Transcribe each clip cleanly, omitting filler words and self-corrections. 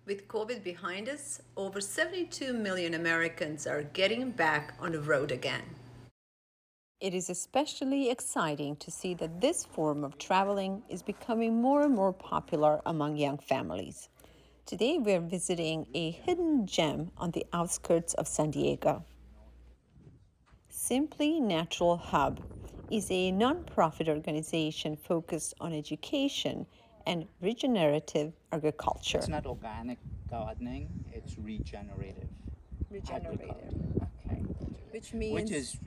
With COVID behind us, over 72 million Americans are getting back on the road again. It is especially exciting to see that this form of traveling is becoming more and more popular among young families. Today, we're visiting a hidden gem on the outskirts of San Diego. Simply Natural Hub is a nonprofit organization focused on education and regenerative agriculture. It's not organic gardening, it's regenerative. Regenerative, okay. Which is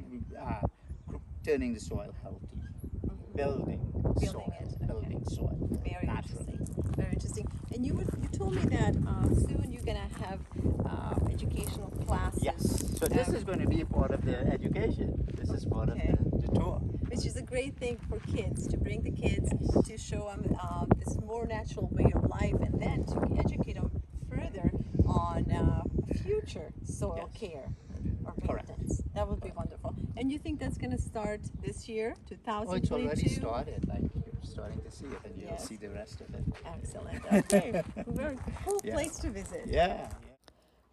uh, turning the soil healthy, building soil, it. building soil Very naturally. interesting. Very interesting. And you told me that soon you're gonna have educational classes. Yes. So this is going to be part of the education. This is part of the tour. Which is a great thing for kids, to bring the kids, to show them this more natural way of life, and then to educate them further on future soil care or maintenance. That would be wonderful. And you think that's going to start this year, 2022? Oh, it's already started. Like you're starting to see it, and you'll see the rest of it. Excellent. Okay. Very cool place to visit. Yeah.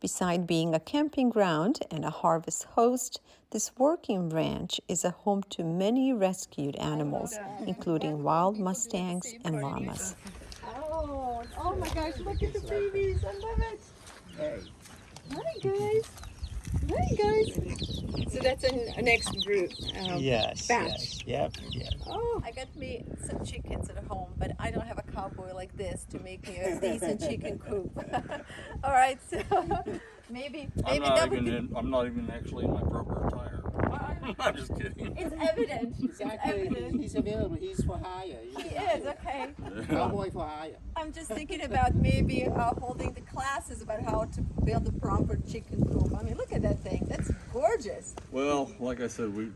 Beside being a camping ground and a harvest host, this working ranch is a home to many rescued animals, including wild mustangs and llamas. Oh my gosh, look at the babies. I love it. Hey. Hi, guys. Hi, guys. So that's a next group. Yes. Batch. Yes. Yep. Oh, I got me some chickens at home, but I don't have a cowboy like this to make me a decent chicken coop. All right, so maybe that would be. I'm not even actually in my proper attire. I'm just kidding. It's evident. Exactly. It's evident. He's available. He's for hire. He is, okay. Cowboy for hire. I'm just thinking about maybe holding the classes about how to build a proper chicken coop. I mean, look at that thing. That's gorgeous. Well, like I said, we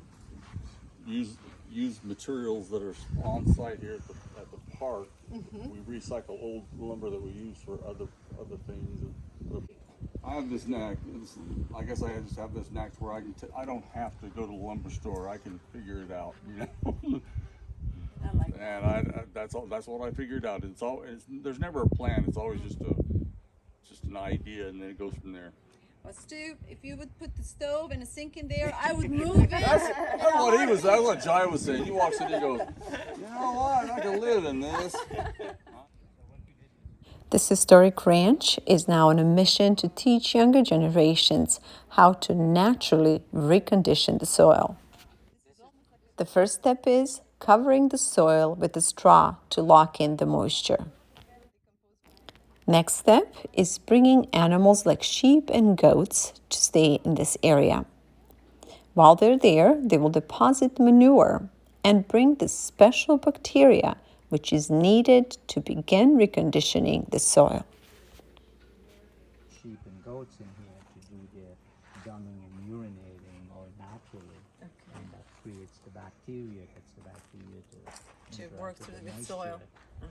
use materials that are on site here at the park. We recycle old lumber that we use for other things. I have this knack. I guess I just have this knack where I don't have to go to the lumber store. I can figure it out, you know. I like that. And that's what I figured out. There's never a plan. It's always just an idea, and then it goes from there. Well, Stu, if you would put the stove and a sink in there, I would move it. That's what Jai was saying. He walks in and he goes, you know what? I can live in this. This historic ranch is now on a mission to teach younger generations how to naturally recondition the soil. The first step is covering the soil with a straw to lock in the moisture. Next step is bringing animals like sheep and goats to stay in this area. While they're there, they will deposit manure and bring the special bacteria which is needed to begin reconditioning the soil. Sheep and goats in here to do their dunging and urinating all naturally. Okay. And that creates the bacteria, gets the bacteria to work through the soil. To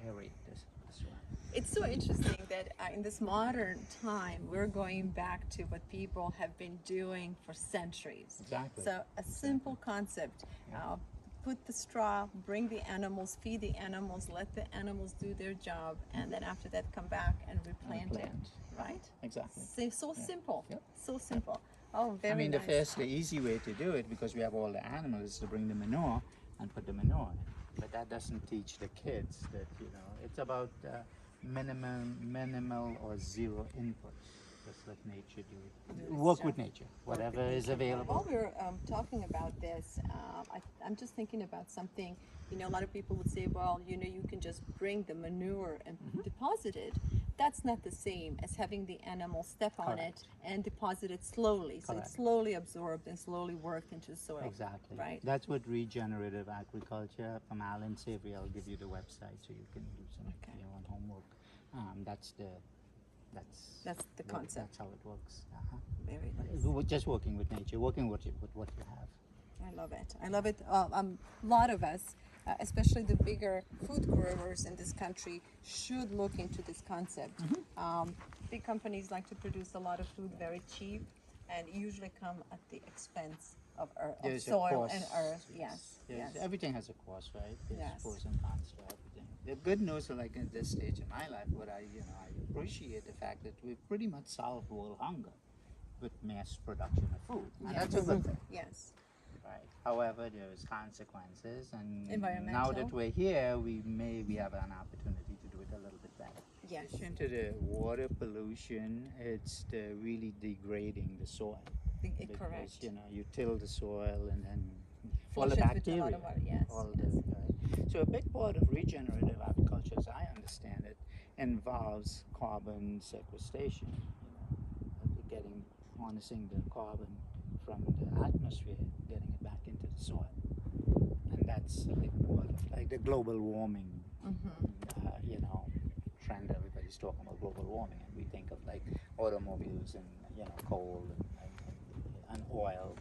aerate this soil. It's so interesting that in this modern time, we're going back to what people have been doing for centuries. Exactly. So a simple concept. Put the straw, bring the animals, feed the animals, let the animals do their job, and then after that come back and replant it, right? Exactly. So simple, Yep. so simple. Oh, very I mean, nice. the easy way to do it, because we have all the animals, is to bring the manure and put the manure in. But that doesn't teach the kids that, it's about minimal or zero input. Just let nature do it. Work with nature, whatever is available. While we're talking about this, I'm just thinking about something. A lot of people would say, well, you can just bring the manure and deposit it. That's not the same as having the animal step on it and deposit it slowly. So it's slowly absorbed and slowly worked into the soil. Exactly. Right. That's what regenerative agriculture from Alan Savory. I'll give you the website so you can do some your own homework. That's the concept. That's how it works. Very nice. We're just working with nature, working with what you have. I love it. I love it. A lot of us, especially the bigger food growers in this country, should look into this concept. Big companies like to produce a lot of food very cheap and usually come at the expense of soil and earth. Yes. Everything has a cost, right? There's Yes. pros and cons to everything. The good news, like in this stage in my life, what I appreciate the fact that we've pretty much solved world hunger with mass production of food. And that's a good thing. Yes. Right. However, there's consequences, and Environmental. now that we're here, we have an opportunity to do it a little bit better. Yes. In addition to the water pollution, it's really degrading the soil. Because, Correct. you till the soil and then all Flush the it with a bacteria. lot of water, yes, All yes. right. So a big part of regenerative agriculture, as I understand it, involves carbon sequestration. Harnessing the carbon from the atmosphere, getting it back into the soil, and that's a big part of like the global warming. Trend. Everybody's talking about global warming, and we think of like automobiles and coal and oil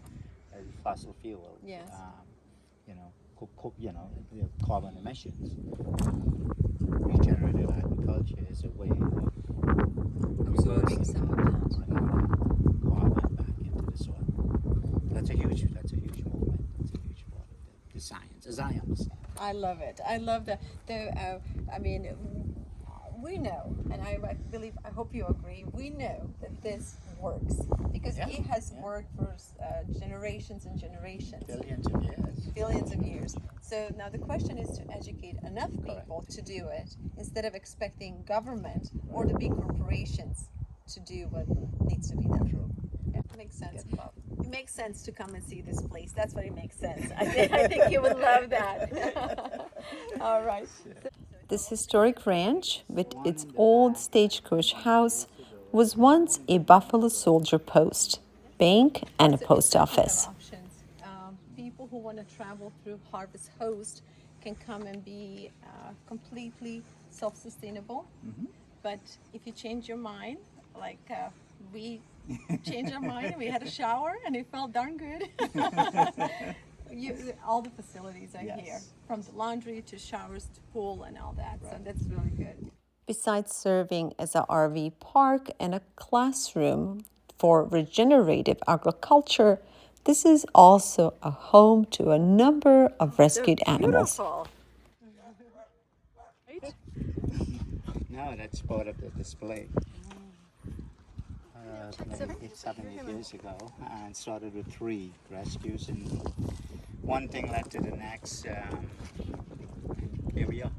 as fossil fuels. Yes. Carbon emissions. Regenerative agriculture is a way of Absorbing some of that. carbon back into the soil. That's a huge movement. That's a huge part of the science, as I understand. I love it. I love that. I mean, we know, and I hope you agree, we know that this works because it has worked for generations and generations. Billions of years. So now the question is to educate enough people to do it instead of expecting government or the big corporations to do what needs to be done. True. Yeah, it makes sense. It makes sense to come and see this place. That's what it makes sense. I think you would love that. All right. This historic ranch, with its old stagecoach house, was once a Buffalo Soldier post, bank, and a post office. People who want to travel through Harvest Host can come and be completely self-sustainable. But if you change your mind, like we changed our mind and we had a shower and it felt darn good. All the facilities are here, from the laundry to showers to pool and all that. Right. So that's really good. Besides serving as an RV park and a classroom for regenerative agriculture, this is also a home to a number of rescued animals. No, that's part of the display. Maybe 7 years ago, and started with 3 rescues, and one thing led to the next. Here we are.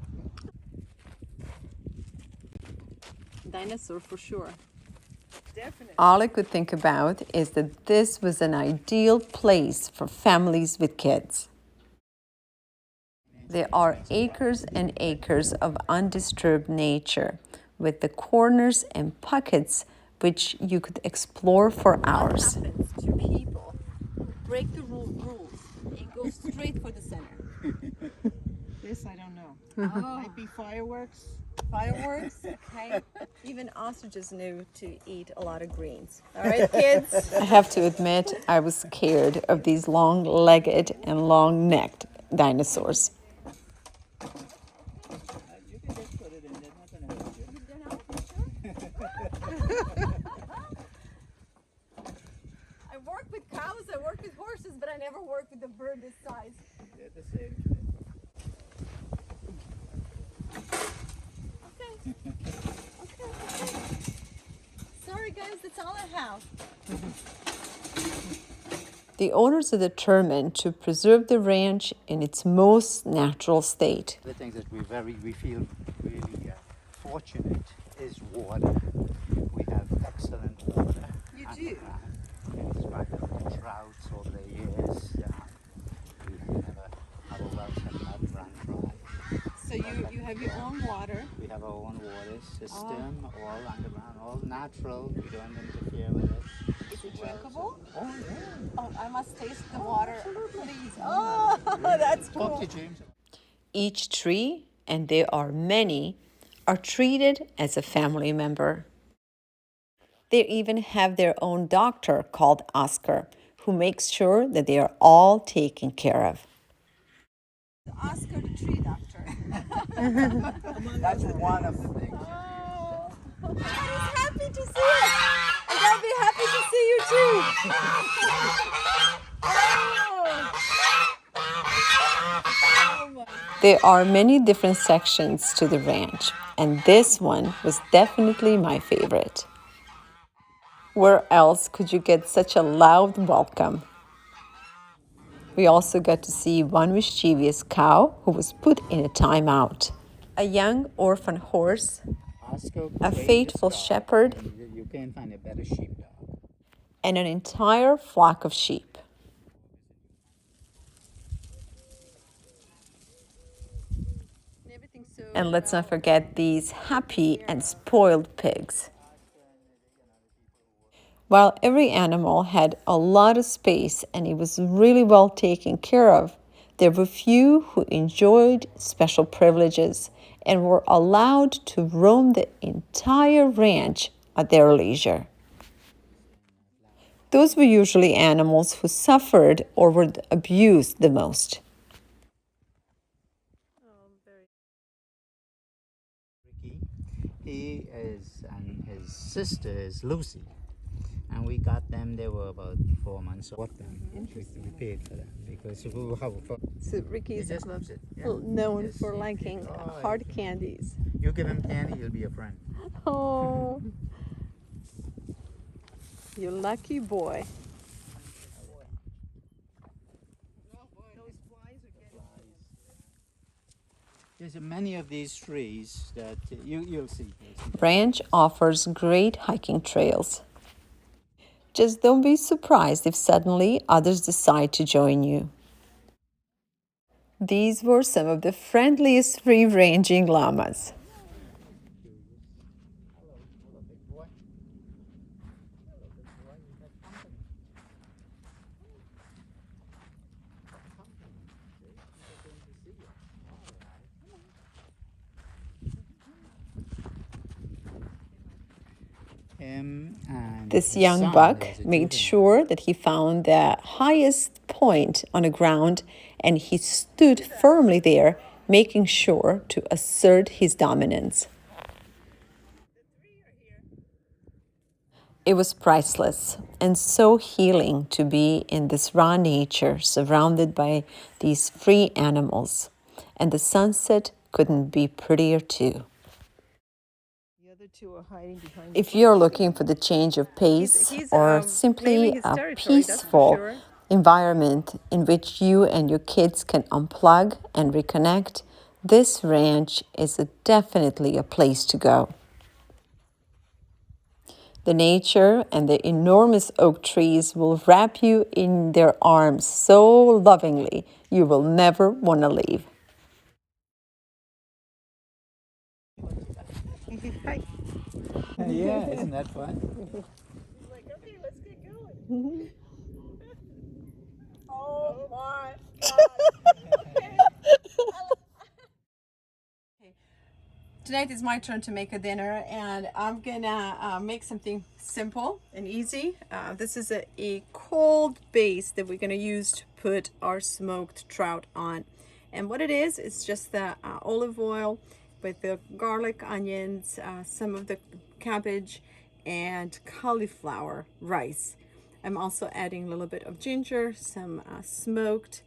Dinosaur for sure. Definitely. All I could think about is that this was an ideal place for families with kids. There are acres and acres of undisturbed nature, with the corners and pockets which you could explore for hours. What happens to people who break the rules and go straight for the center? This I don't know. Might be fireworks. Fireworks? Okay. Even ostriches knew to eat a lot of greens. All right, kids? I have to admit, I was scared of these long-legged and long-necked dinosaurs. You can just put it in. They're not going to hurt you. I work with cows, I work with horses, but I never work with a bird this size. They're the same. Okay. Sorry guys, that's all I have. The owners are determined to preserve the ranch in its most natural state. The things that we feel really fortunate is water. We have excellent water. You do? In spite of the droughts over the years, our wells have not run dry. So you have your own water. We have our own water system, all underground, all natural. We don't interfere with it. Is it drinkable? Oh, yeah. Oh, I must taste the water, please. Oh, that's cool. Talk to James. Each tree, and there are many, are treated as a family member. They even have their own doctor called Oscar, who makes sure that they are all taken care of. Oscar, the tree doctor. That's one of the things. Oh, I'm happy to see it. And I'll be happy to see you too. Oh. There are many different sections to the ranch, and this one was definitely my favorite. Where else could you get such a loud welcome? We also got to see one mischievous cow who was put in a timeout, a young orphan horse, a faithful shepherd, You can't find a better sheepdog. and an entire flock of sheep. And let's not forget these happy and spoiled pigs. While every animal had a lot of space and it was really well taken care of, there were few who enjoyed special privileges and were allowed to roam the entire ranch at their leisure. Those were usually animals who suffered or were abused the most. Ricky, he is, and his sister is Lucy. And we got them, they were about 4 months old. We paid for them because So Ricky is just loves it. Yeah. known for liking hard candies. You give him candy, he'll be a friend. Oh, you lucky boy. There's many of these trees that you'll see. Ranch offers great hiking trails. Just don't be surprised if suddenly others decide to join you. These were some of the friendliest free-ranging llamas. This young buck made sure that he found the highest point on the ground and he stood firmly there, making sure to assert his dominance. It was priceless and so healing to be in this raw nature, surrounded by these free animals. And the sunset couldn't be prettier too. If you're looking for the change of pace or simply a peaceful environment in which you and your kids can unplug and reconnect, this ranch is definitely a place to go. The nature and the enormous oak trees will wrap you in their arms so lovingly you will never want to leave. Hi. Yeah, isn't that fun? Like, okay, let's get going. Oh my God. Okay. Tonight is my turn to make a dinner, and I'm gonna make something simple and easy. This is a cold base that we're gonna use to put our smoked trout on. And what it is just the olive oil with the garlic, onions, some of the cabbage, and cauliflower rice. I'm also adding a little bit of ginger, some smoked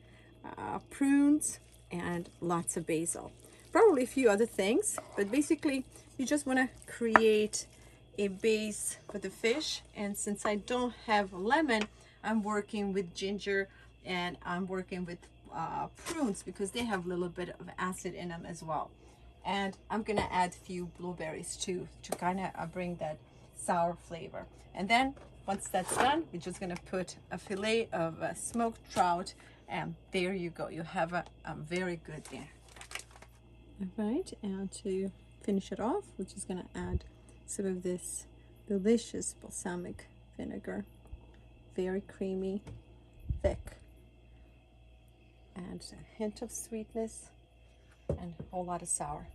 prunes, and lots of basil. Probably a few other things, but basically you just want to create a base for the fish. And since I don't have lemon, I'm working with ginger and I'm working with prunes because they have a little bit of acid in them as well. And I'm gonna add a few blueberries too to kind of bring that sour flavor. And then once that's done, we're just gonna put a fillet of smoked trout, and there you go. You have a very good dinner. All right, and to finish it off, we're just gonna add some of this delicious balsamic vinegar, very creamy, thick, and a hint of sweetness and a whole lot of sour.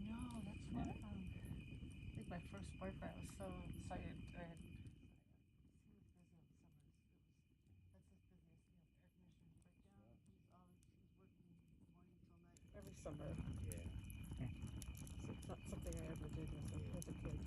No, that's what I think my first boyfriend was so excited. Every summer. Yeah. It's not something I ever did as a kid.